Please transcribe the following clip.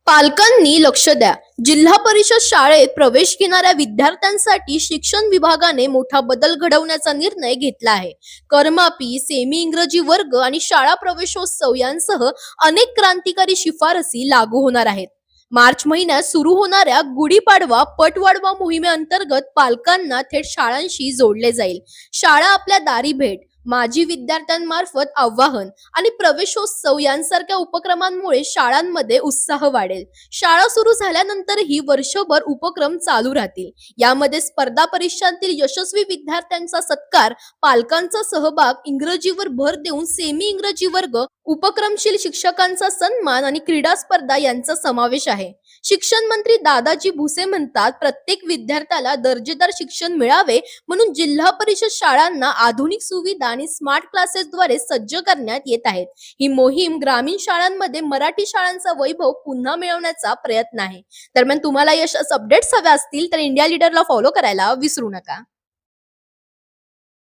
पालकांनी लक्ष द्या. जिल्हा परिषद शाळेत प्रवेश घेणाऱ्या विद्यार्थ्यांसाठी शिक्षण विभागाने मोठा बदल घडवण्याचा निर्णय घेतला आहे. करमापी, सेमी इंग्रजी वर्ग आणि शाळा प्रवेशोत्सव यांसह अनेक क्रांतिकारी शिफारसी लागू होणार आहेत. मार्च महिन्यात सुरू होणाऱ्या गुढीपाडवा पटवाढवा मोहिमेअंतर्गत पालकांना थेट शाळांशी जोडले जाईल. शाळा आपल्या दारी भेट, माजी विद्यार्थ्यांमार्फत आवाहन आणि प्रवेशोत्सव यांसारख्या उपक्रमांमुळे शाळांमध्ये उत्साह वाढेल. शाळा सुरू झाल्यानंतरही वर्षभर उपक्रम चालू राहतील. यामध्ये स्पर्धा परीक्षांतील यशस्वी विद्यार्थ्यांचा सत्कार, पालकांचा सहभाग, इंग्रजीवर भर देऊन सेमी इंग्रजी वर्ग, उपक्रमशील शिक्षकांचा सन्मान आणि क्रीडा स्पर्धा यांचा समावेश आहे. शिक्षण मंत्री दादाजी भुसे म्हणतात, प्रत्येक विद्यार्थ्याला दर्जेदार शिक्षण मिळावे म्हणून जिल्हा परिषद शाळांना आधुनिक सुविधा आणि स्मार्ट क्लासेसद्वारे सज्ज करण्यात येत आहेत. ही मोहीम ग्रामीण शाळांमध्ये मराठी शाळांचा वैभव पुन्हा मिळवण्याचा प्रयत्न आहे. दरम्यान तुम्हाला यश अपडेट्स हवे असतील तर इंडिया लीडरला फॉलो करायला विसरू नका.